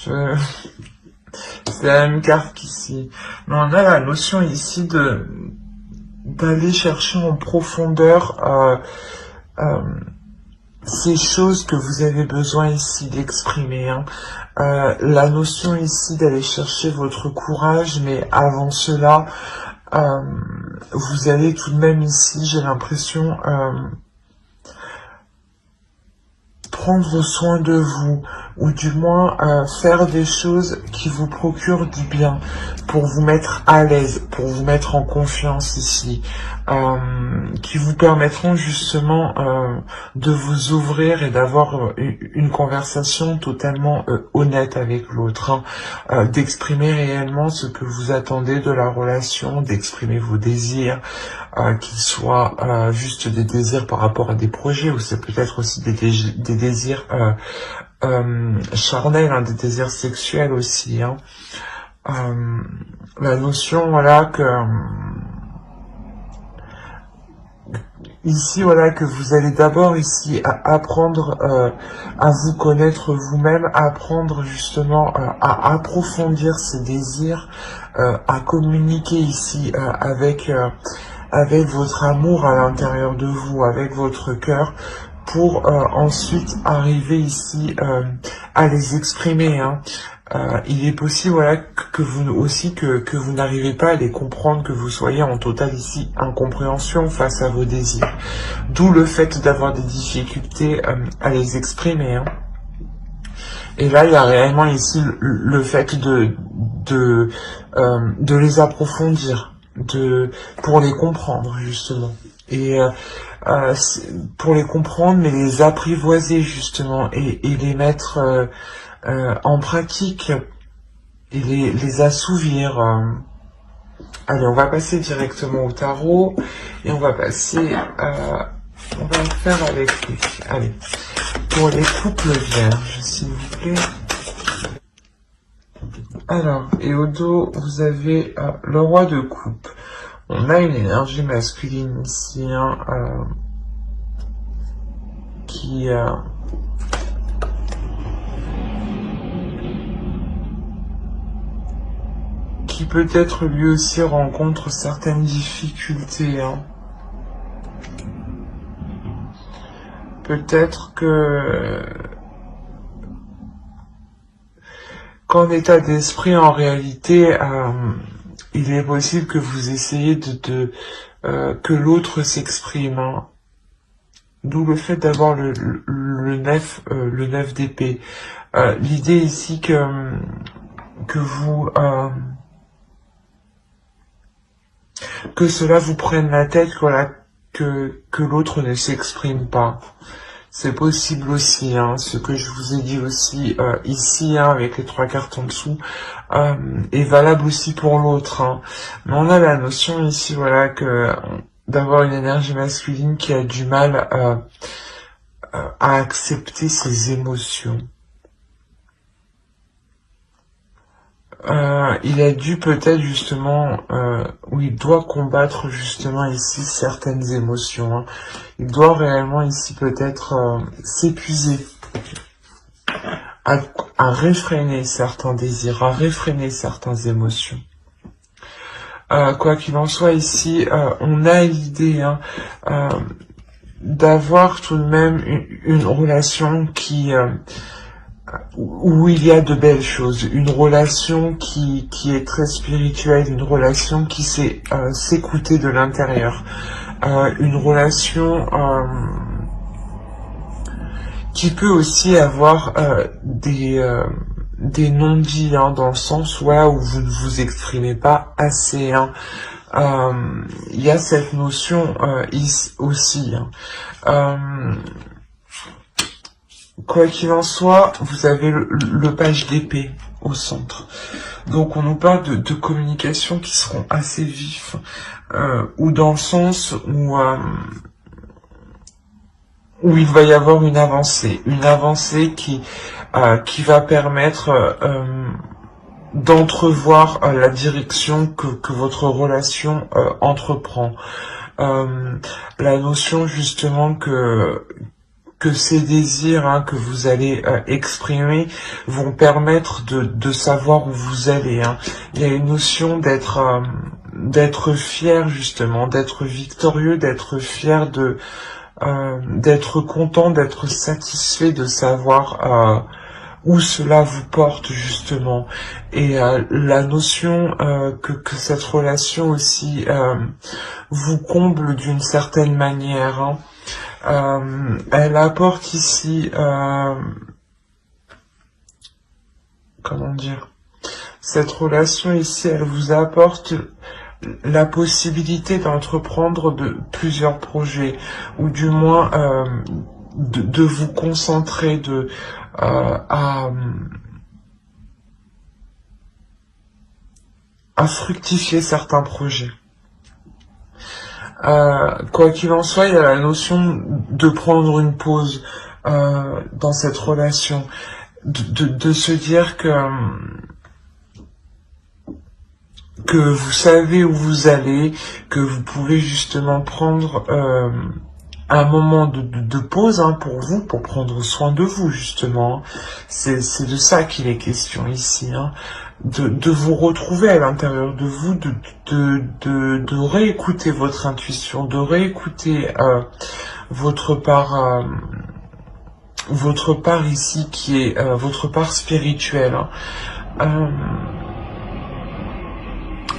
Je... C'est la même carte qu'ici. Mais on a la notion ici d'aller chercher en profondeur ces choses que vous avez besoin ici d'exprimer. Hein. La notion ici d'aller chercher votre courage, mais avant cela, vous allez tout de même ici, j'ai l'impression, prendre soin de vous, ou du moins faire des choses qui vous procurent du bien, pour vous mettre à l'aise, pour vous mettre en confiance ici, qui vous permettront justement de vous ouvrir et d'avoir une conversation totalement honnête avec l'autre, hein, d'exprimer réellement ce que vous attendez de la relation, d'exprimer vos désirs, qu'ils soient juste des désirs par rapport à des projets, ou c'est peut-être aussi des désirs charnels, hein, des désirs sexuels aussi. Hein. La notion, voilà, que ici, voilà, que vous allez d'abord ici apprendre à vous connaître vous-même, apprendre justement à approfondir ces désirs, à communiquer ici avec votre amour à l'intérieur de vous, avec votre cœur, pour ensuite arriver ici à les exprimer. Hein. Il est possible, voilà, que vous aussi que vous n'arrivez pas à les comprendre, que vous soyez en totale ici incompréhension face à vos désirs. D'où le fait d'avoir des difficultés à les exprimer. Hein. Et là, il y a réellement ici le fait de les approfondir, pour les comprendre justement. Et pour les comprendre, mais les apprivoiser justement et les mettre en pratique et les assouvir. Allez, on va passer directement au tarot et on va passer, on va le faire avec lui. Allez, pour les couples vierges, s'il vous plaît. Alors, et au dos, vous avez le roi de coupe. On a une énergie masculine ici, hein, qui peut-être lui aussi rencontre certaines difficultés. Hein. Peut-être que qu'en état d'esprit, en réalité, il est possible que vous essayez que l'autre s'exprime. Hein. D'où le fait d'avoir le 9 d'épée. L'idée ici que vous que cela vous prenne la tête, voilà, que l'autre ne s'exprime pas. C'est possible aussi, hein, ce que je vous ai dit aussi ici, hein, avec les 3 cartes en dessous, est valable aussi pour l'autre. Hein. Mais on a la notion ici, voilà, que d'avoir une énergie masculine qui a du mal à accepter ses émotions. Il a dû peut-être justement, ou il doit combattre justement ici certaines émotions. Hein. Il doit réellement ici peut-être s'épuiser, à réfréner certains désirs, à réfréner certaines émotions. Quoi qu'il en soit ici, on a l'idée, hein, d'avoir tout de même une relation où il y a de belles choses, une relation qui est très spirituelle, une relation qui sait s'écouter de l'intérieur, une relation qui peut aussi avoir des non-dits, hein, dans le sens où vous ne vous exprimez pas assez. Hein. Il y a cette notion ici aussi. Hein. Quoi qu'il en soit, vous avez le page d'épée au centre. Donc on nous parle de communications qui seront assez vifs, ou dans le sens où il va y avoir une avancée qui va permettre d'entrevoir la direction que votre relation entreprend. La notion justement que que ces désirs que vous allez exprimer vont permettre de savoir où vous allez. Il y a une notion d'être fier justement, d'être victorieux, d'être fier d'être content, d'être satisfait de savoir où cela vous porte justement. Et la notion que cette relation aussi vous comble d'une certaine manière. Elle apporte ici, comment dire, cette relation ici, elle vous apporte la possibilité d'entreprendre plusieurs projets, ou du moins de vous concentrer à fructifier certains projets. Quoi qu'il en soit, il y a la notion de prendre une pause dans cette relation, de se dire que vous savez où vous allez, que vous pouvez justement prendre un moment de pause pour vous, pour prendre soin de vous justement. C'est de ça qu'il est question ici, de vous retrouver à l'intérieur de vous, de réécouter votre intuition, de réécouter votre part ici qui est votre part spirituelle.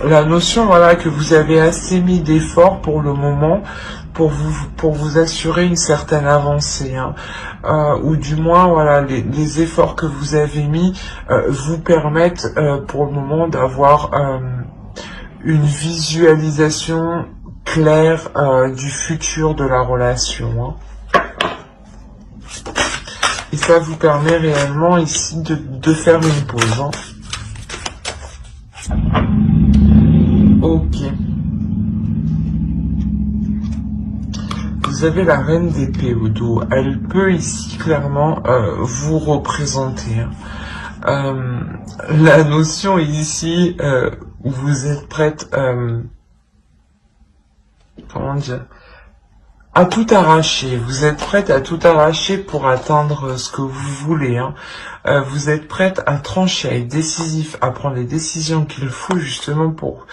La notion que vous avez assez mis d'efforts pour le moment pour vous assurer une certaine avancée, ou du moins les efforts que vous avez mis vous permettent pour le moment d'avoir une visualisation claire du futur de la relation. Et ça vous permet réellement ici de faire une pause. Ok. Vous avez la reine d'épée au dos. Elle peut ici clairement vous représenter. La notion ici où vous êtes prête, comment dire, à tout arracher. Vous êtes prête à tout arracher pour atteindre ce que vous voulez. Vous êtes prête à trancher, à être décisif, à prendre les décisions qu'il faut justement pour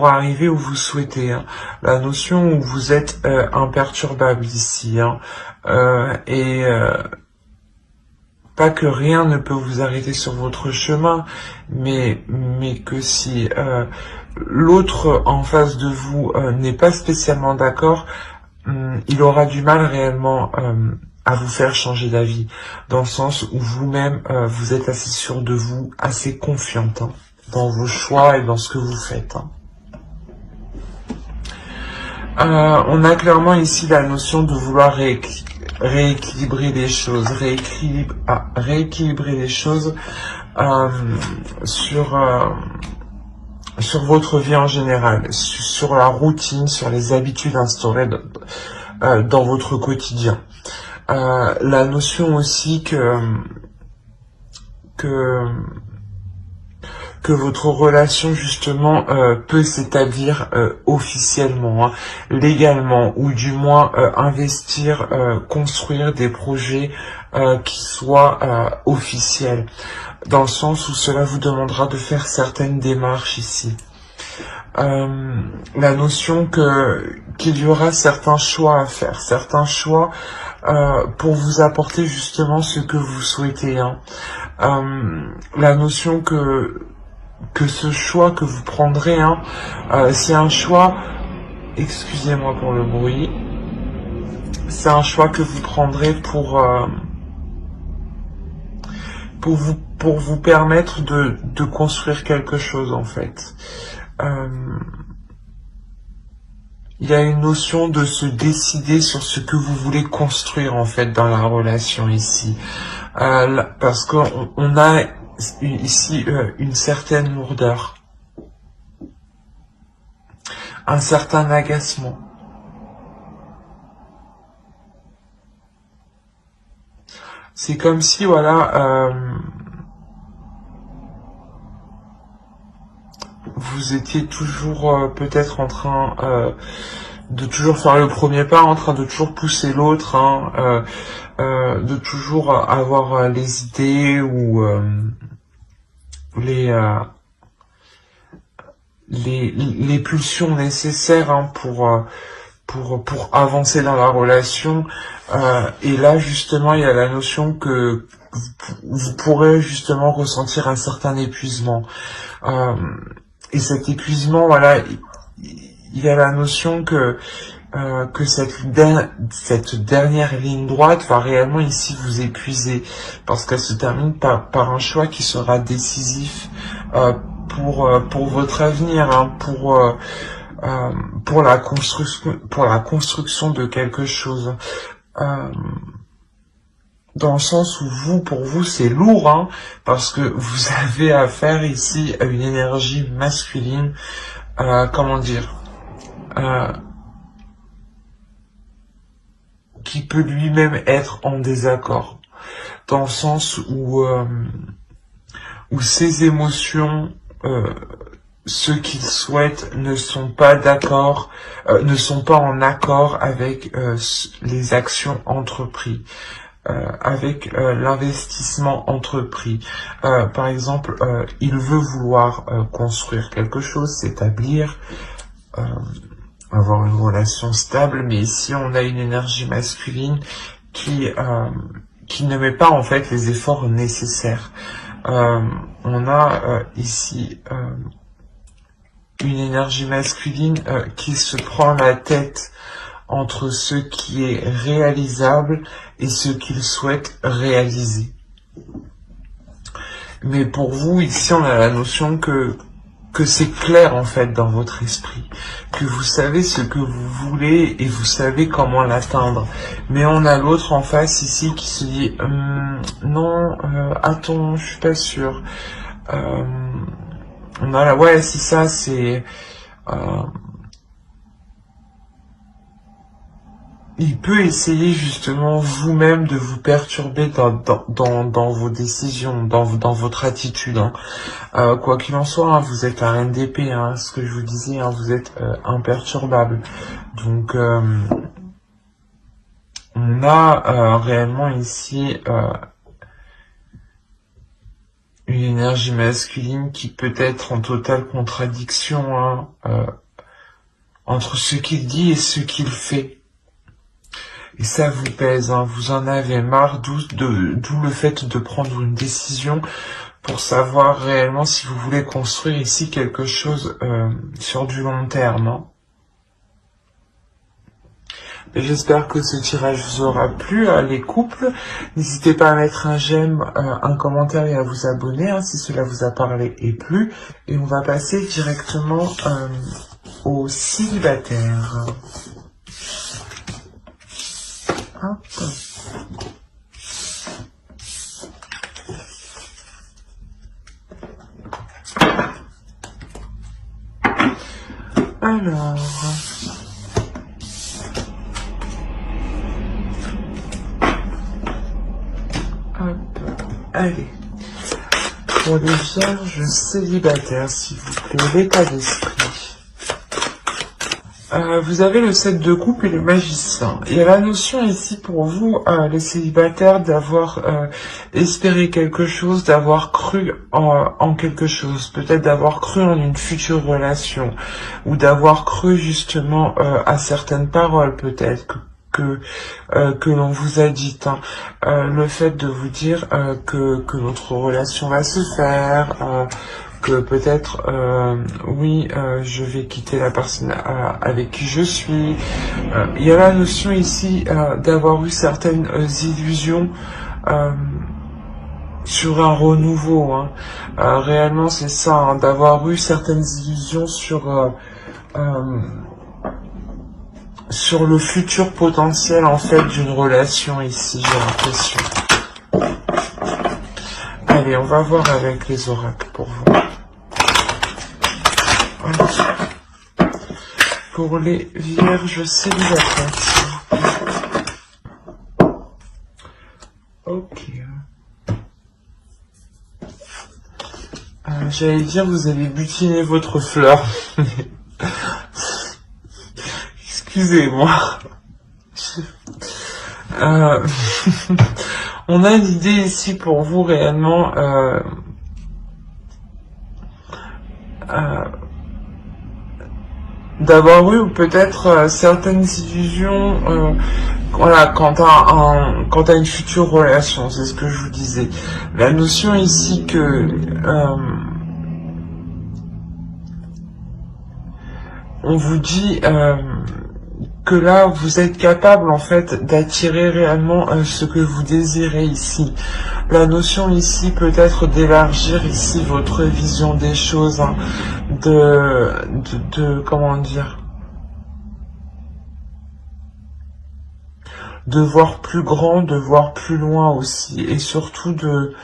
arriver où vous souhaitez. La notion où vous êtes imperturbable ici. Et pas que rien ne peut vous arrêter sur votre chemin, mais que si l'autre en face de vous n'est pas spécialement d'accord, il aura du mal réellement à vous faire changer d'avis, dans le sens où vous-même, vous êtes assez sûr de vous, assez confiante dans vos choix et dans ce que vous faites. On a clairement ici la notion de vouloir rééquilibrer les choses, rééquilibrer les choses sur votre vie en général, sur la routine, sur les habitudes instaurées dans votre quotidien. La notion aussi que votre relation justement peut s'établir officiellement, légalement, ou du moins investir, construire des projets qui soient officiels, dans le sens où cela vous demandera de faire certaines démarches ici. La notion qu'il y aura certains choix à faire, certains choix pour vous apporter justement ce que vous souhaitez. La notion que ce choix que vous prendrez, c'est un choix, excusez-moi pour le bruit, c'est un choix que vous prendrez pour vous permettre de construire quelque chose en fait. Il y a une notion de se décider sur ce que vous voulez construire en fait dans la relation ici, parce qu'on a ici une certaine lourdeur, un certain agacement. C'est comme si vous étiez toujours peut-être en train de toujours faire le premier pas, en train de toujours pousser l'autre, hein, de toujours avoir les idées ou les, euh, les pulsions nécessaires, hein, pour avancer dans la relation. Et là, justement, il y a la notion que vous pourrez justement ressentir un certain épuisement. Et cet épuisement, voilà, il y a la notion que cette dernière ligne droite va réellement ici vous épuiser, parce qu'elle se termine par un choix qui sera décisif pour votre avenir, hein, pour la construction de quelque chose. Dans le sens où pour vous, c'est lourd, hein, parce que vous avez affaire ici à une énergie masculine, comment dire, qui peut lui-même être en désaccord, dans le sens où ses émotions, ceux qu'il souhaite ne sont pas d'accord, ne sont pas en accord avec les actions entreprises. Avec l'investissement entrepris. Par exemple, il veut vouloir construire quelque chose, s'établir, avoir une relation stable, mais ici on a une énergie masculine qui ne met pas en fait les efforts nécessaires. On a ici une énergie masculine qui se prend la tête entre ce qui est réalisable et ce qu'il souhaite réaliser. Mais pour vous, ici, on a la notion que c'est clair, en fait, dans votre esprit, que vous savez ce que vous voulez et vous savez comment l'atteindre. Mais on a l'autre en face, ici, qui se dit non, attends, je suis pas sûr. On a la, ouais, c'est ça, c'est... il peut essayer justement vous-même de vous perturber dans vos décisions, dans votre attitude. Hein. Quoi qu'il en soit, hein, vous êtes la reine d'épée, hein, ce que je vous disais, hein, vous êtes imperturbable. Donc, on a réellement ici une énergie masculine qui peut être en totale contradiction, hein, entre ce qu'il dit et ce qu'il fait. Et ça vous pèse, hein, vous en avez marre, d'où le fait de prendre une décision pour savoir réellement si vous voulez construire ici quelque chose sur du long terme. Hein. J'espère que ce tirage vous aura plu, les couples. N'hésitez pas à mettre un j'aime, un commentaire et à vous abonner, hein, si cela vous a parlé et plu. Et on va passer directement aux célibataires. Hop. Alors, hop, allez, pour les vierges célibataires, s'il vous plaît, l'état d'esprit. Vous avez le 7 de coupe et le magicien. Il y a la notion ici pour vous, les célibataires, d'avoir espéré quelque chose, d'avoir cru en quelque chose, peut-être d'avoir cru en une future relation, ou d'avoir cru justement à certaines paroles peut-être que l'on vous a dites. Hein. Le fait de vous dire que notre relation va se faire, que peut-être, oui, je vais quitter la personne avec qui je suis. Il y a la notion ici d'avoir eu certaines illusions sur un renouveau. Hein. Réellement, c'est ça, hein, d'avoir eu certaines illusions sur le futur potentiel, en fait, d'une relation ici, j'ai l'impression. Allez, on va voir avec les oracles pour vous. Pour les vierges célibataires. Ok. J'allais dire, vous avez butiné votre fleur. excusez-moi. On a l'idée ici pour vous réellement d'avoir eu peut-être certaines illusions voilà, quant à une future relation, c'est ce que je vous disais. La notion ici que on vous dit que là, vous êtes capable en fait d'attirer réellement ce que vous désirez ici. La notion ici peut être d'élargir ici votre vision des choses, hein, comment dire, de voir plus grand, de voir plus loin aussi, et surtout de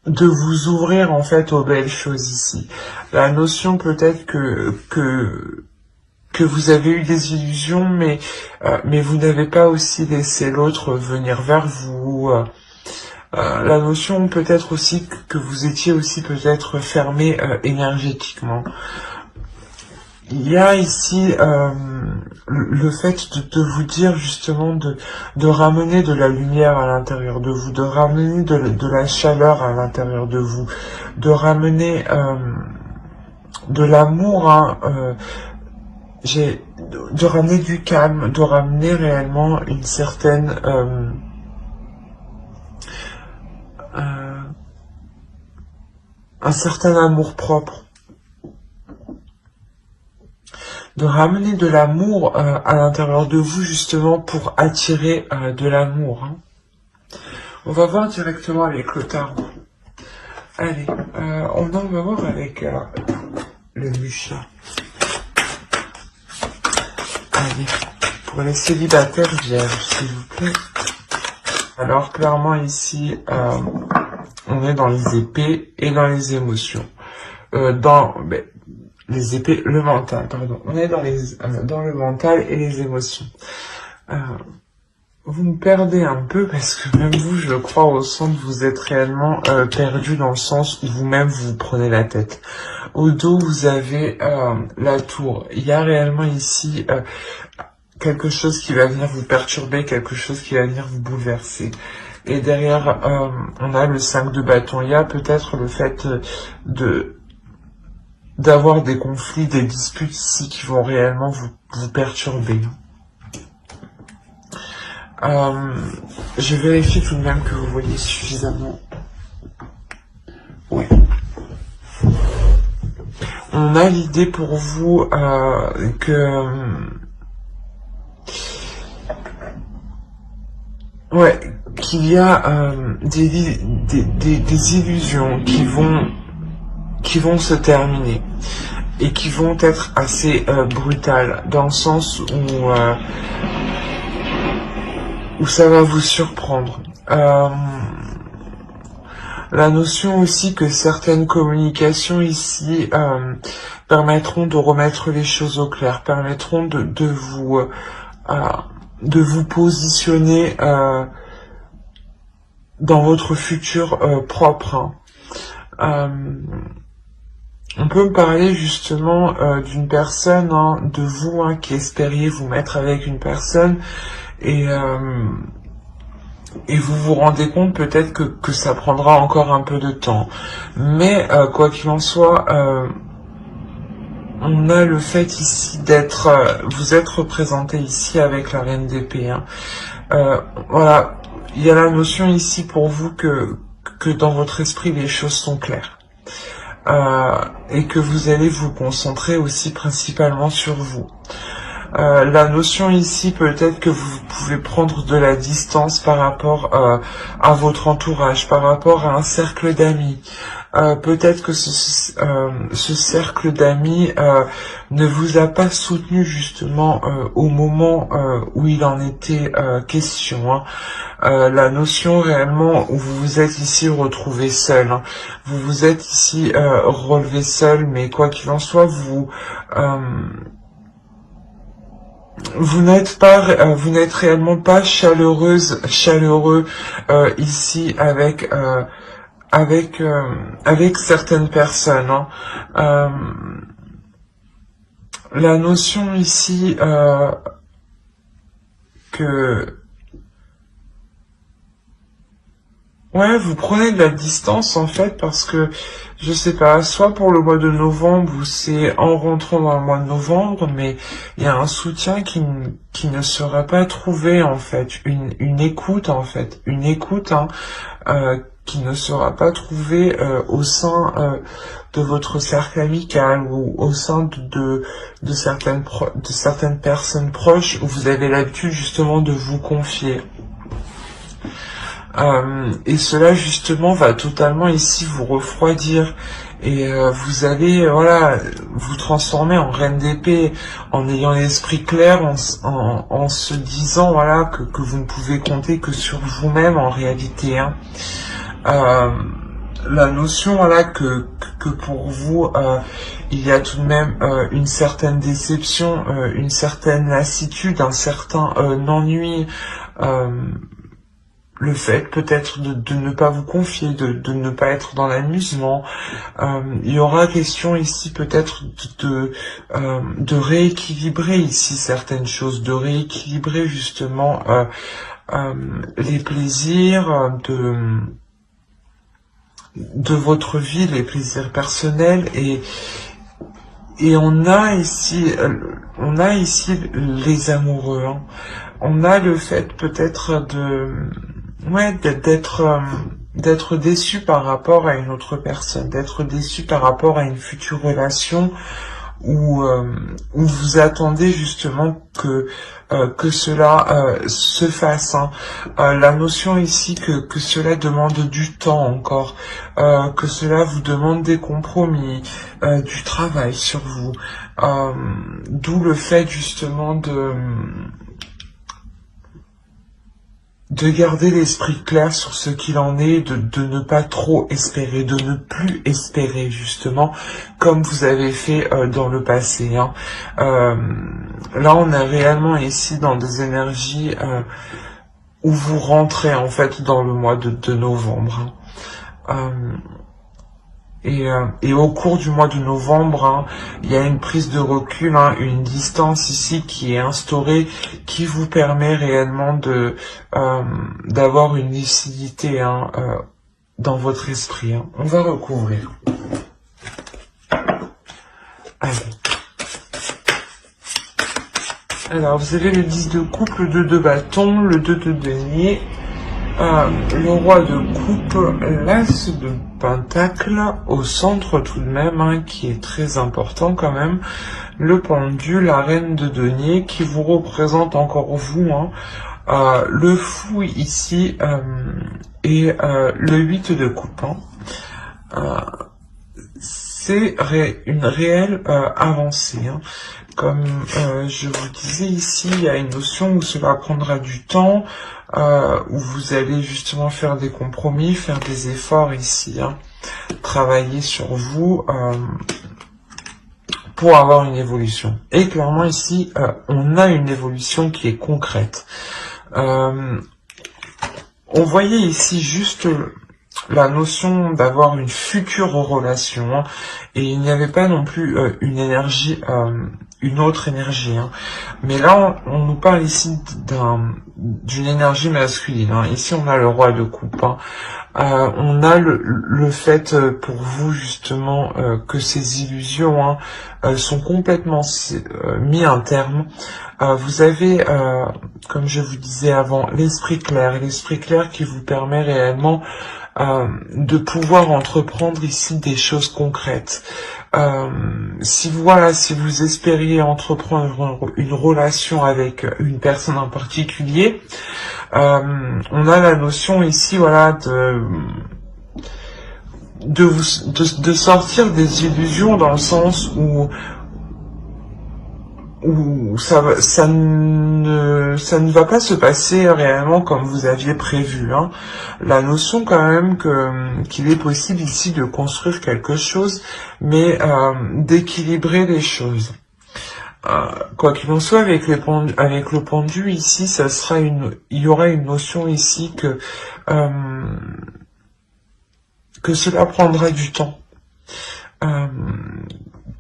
vous ouvrir en fait aux belles choses ici. La notion peut-être que vous avez eu des illusions, mais vous n'avez pas aussi laissé l'autre venir vers vous. La notion peut-être aussi que vous étiez aussi peut-être fermé énergétiquement. Il y a ici le fait de vous dire justement de ramener de la lumière à l'intérieur de vous, de ramener de la chaleur à l'intérieur de vous, de ramener de l'amour, hein, de ramener du calme, de ramener réellement une certaine un certain amour propre, de ramener de l'amour à l'intérieur de vous justement pour attirer de l'amour. Hein. On va voir directement avec le tarot. Allez, on va voir avec le Musha. Allez, pour les célibataires vierges, s'il vous plaît. Alors, clairement, ici, on est dans les épées et dans les émotions. Les épées, le mental, pardon. On est dans le mental et les émotions. Vous me perdez un peu parce que même vous, je crois, au centre, vous êtes réellement perdu dans le sens où vous-même, vous prenez la tête. Au dos, vous avez la tour. Il y a réellement ici quelque chose qui va venir vous perturber, quelque chose qui va venir vous bouleverser. Et derrière, on a le 5 de bâton. Il y a peut-être le fait d'avoir des conflits, des disputes ici qui vont réellement vous perturber. Je vérifie tout de même que vous voyez suffisamment. Ouais. On a l'idée pour vous qu'il y a des illusions qui vont se terminer et qui vont être assez brutales dans le sens où ça va vous surprendre. La notion aussi que certaines communications ici permettront de remettre les choses au clair, permettront de vous positionner dans votre futur propre. Hein. On peut me parler justement d'une personne, hein, de vous, hein, qui espériez vous mettre avec une personne et vous vous rendez compte peut-être que ça prendra encore un peu de temps. Mais quoi qu'il en soit, on a le fait ici vous êtes représenté ici avec la reine d'épée. Hein. Voilà, il y a la notion ici pour vous que dans votre esprit les choses sont claires. Et que vous allez vous concentrer aussi principalement sur vous. La notion ici, peut-être que vous pouvez prendre de la distance par rapport à votre entourage, par rapport à un cercle d'amis. Peut-être que ce cercle d'amis ne vous a pas soutenu justement au moment où il en était question. Hein. La notion réellement où vous vous êtes ici retrouvé seul. Hein. Vous vous êtes ici relevé seul, mais quoi qu'il en soit, vous n'êtes réellement pas chaleureux ici avec certaines personnes. Hein. La notion ici que ouais, vous prenez de la distance en fait parce que je sais pas, soit pour le mois de novembre ou c'est en rentrant dans le mois de novembre, mais il y a un soutien qui ne sera pas trouvé en fait, une écoute en fait, une écoute hein, qui ne sera pas trouvée au sein de votre cercle amical ou au sein de certaines personnes proches où vous avez l'habitude justement de vous confier. Et cela justement va totalement ici vous refroidir et vous allez voilà vous transformer en reine d'épée en ayant l'esprit clair, en se disant voilà que vous ne pouvez compter que sur vous-même en réalité. Hein. La notion voilà que pour vous il y a tout de même une certaine déception, une certaine lassitude, un certain ennui. Le fait peut-être de ne pas vous confier, de ne pas être dans l'amusement. Il y aura question ici peut-être de rééquilibrer ici certaines choses, de rééquilibrer justement les plaisirs de votre vie, les plaisirs personnels et on a ici les amoureux. Hein. On a le fait peut-être d'être déçu par rapport à une autre personne, d'être déçu par rapport à une future relation où vous attendez justement que cela se fasse. Hein. La notion ici que cela demande du temps encore, que cela vous demande des compromis, du travail sur vous, d'où le fait justement de garder l'esprit clair sur ce qu'il en est, de ne pas trop espérer, de ne plus espérer justement, comme vous avez fait dans le passé. Hein. Là, on est réellement ici dans des énergies où vous rentrez en fait dans le mois de novembre. Hein. Et au cours du mois de novembre, hein, il y a une prise de recul, hein, une distance ici qui est instaurée, qui vous permet réellement d'avoir une lucidité hein, dans votre esprit. Hein. On va recouvrir. Allez. Alors, vous avez le 10 de coupe, le 2 de bâton, le 2 de denier, le roi de coupe, l'as de pentacle au centre tout de même, hein, qui est très important quand même, le pendu, la reine de denier qui vous représente encore vous, hein, le fou ici et le 8 de coupe. Hein. C'est une réelle avancée. Hein. Comme je vous disais ici, il y a une notion où cela prendra du temps, où vous allez justement faire des compromis, faire des efforts ici, hein, travailler sur vous pour avoir une évolution. Et clairement ici, on a une évolution qui est concrète. On voyait ici juste la notion d'avoir une future relation, hein, et il n'y avait pas non plus une énergie, une autre énergie, hein. Mais là on nous parle ici d'une énergie masculine, hein. Ici on a le roi de coupe, hein. On a le fait pour vous justement que ces illusions hein, sont complètement mis un terme. Vous avez, comme je vous disais avant, l'esprit clair qui vous permet réellement de pouvoir entreprendre ici des choses concrètes. Si vous espériez entreprendre une relation avec une personne en particulier, on a la notion ici, voilà, de sortir des illusions dans le sens où ça ne va pas se passer réellement comme vous aviez prévu. Hein. La notion quand même qu'il est possible ici de construire quelque chose, mais d'équilibrer les choses. Quoi qu'il en soit, avec le pendu ici, il y aura une notion ici que cela prendra du temps.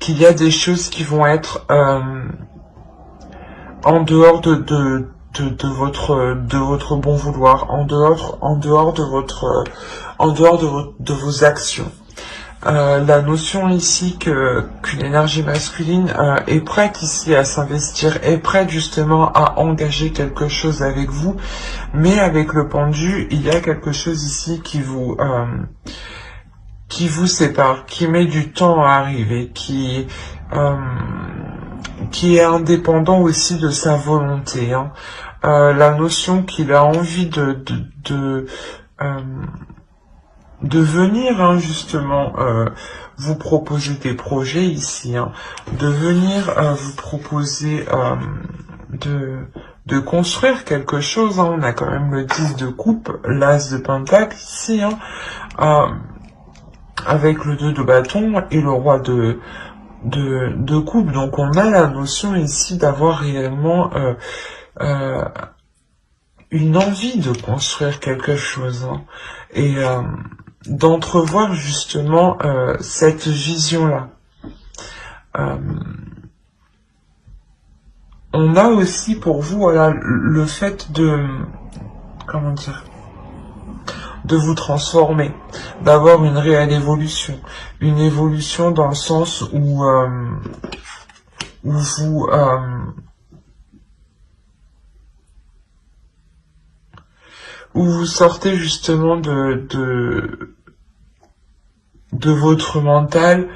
qu'il y a des choses qui vont être en dehors de votre bon vouloir, en dehors de vos actions. La notion ici qu'une énergie masculine est prête ici à s'investir, est prête justement à engager quelque chose avec vous, mais avec le pendu, il y a quelque chose ici qui vous sépare, qui met du temps à arriver, qui est indépendant aussi de sa volonté. Hein. La notion qu'il a envie de venir hein, justement vous proposer des projets ici, hein, de venir vous proposer de construire quelque chose. Hein. On a quand même le 10 de coupe, l'as de pentacle ici, hein, avec le 2 de bâton et le roi de coupe. Donc on a la notion ici d'avoir réellement une envie de construire quelque chose, hein, et d'entrevoir justement cette vision-là. On a aussi pour vous voilà, le fait de, comment dire, de vous transformer, d'avoir une réelle évolution. Une évolution dans le sens où vous sortez justement de votre mental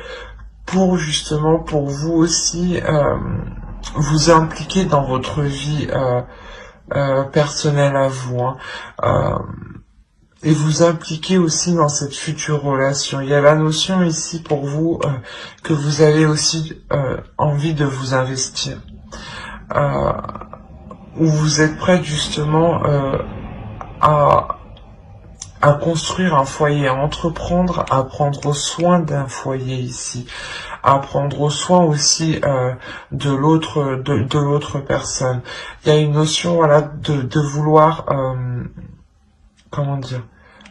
pour justement pour vous aussi vous impliquer dans votre vie personnelle à vous, hein, et vous impliquer aussi dans cette future relation. Il y a la notion ici pour vous que vous avez aussi envie de vous investir, où vous êtes prêt justement à construire un foyer, à entreprendre, à prendre soin d'un foyer ici, à prendre soin aussi de l'autre personne. Il y a une notion voilà de vouloir comment dire,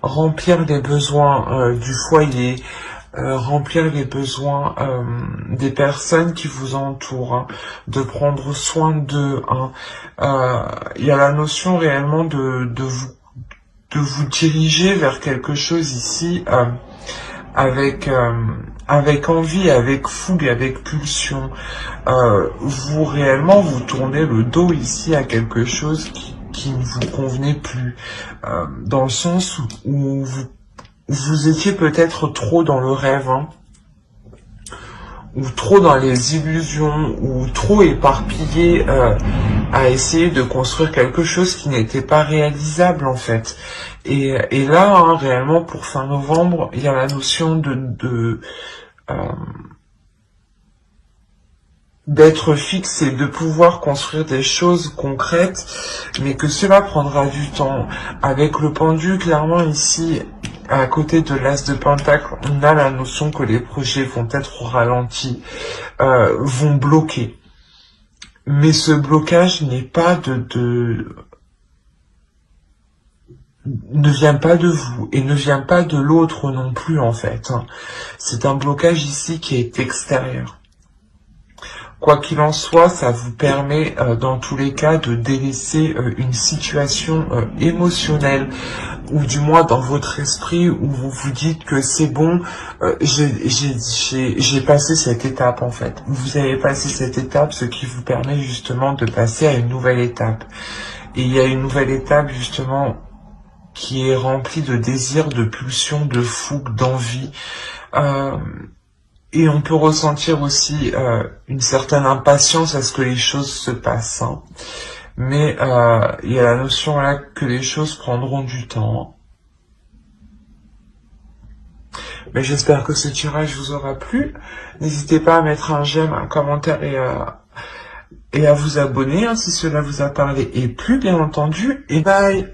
remplir les besoins du foyer, remplir les besoins des personnes qui vous entourent, hein, de prendre soin d'eux. Hein. Il y a la notion réellement de vous diriger vers quelque chose ici avec envie, avec fougue, avec pulsion. Vous réellement vous tournez le dos ici à quelque chose qui ne vous convenait plus, dans le sens où vous étiez peut-être trop dans le rêve, hein, ou trop dans les illusions, ou trop éparpillé à essayer de construire quelque chose qui n'était pas réalisable en fait. Et là, hein, réellement, pour fin novembre, il y a la notion d'être fixe et de pouvoir construire des choses concrètes, mais que cela prendra du temps. Avec le pendu, clairement ici, à côté de l'as de pentacle, on a la notion que les projets vont être ralentis, vont bloquer. Mais ce blocage n'est pas ne vient pas de vous et ne vient pas de l'autre non plus en fait. C'est un blocage ici qui est extérieur. Quoi qu'il en soit, ça vous permet dans tous les cas de délaisser une situation émotionnelle, ou du moins dans votre esprit où vous vous dites que c'est bon, j'ai passé cette étape en fait. Vous avez passé cette étape, ce qui vous permet justement de passer à une nouvelle étape. Et il y a une nouvelle étape justement qui est remplie de désir, de pulsion, de fougue, d'envie. Et on peut ressentir aussi une certaine impatience à ce que les choses se passent. Hein. Mais il y a la notion là que les choses prendront du temps. Mais j'espère que ce tirage vous aura plu. N'hésitez pas à mettre un j'aime, un commentaire et à vous abonner hein, si cela vous a parlé et plu bien entendu. Et bye!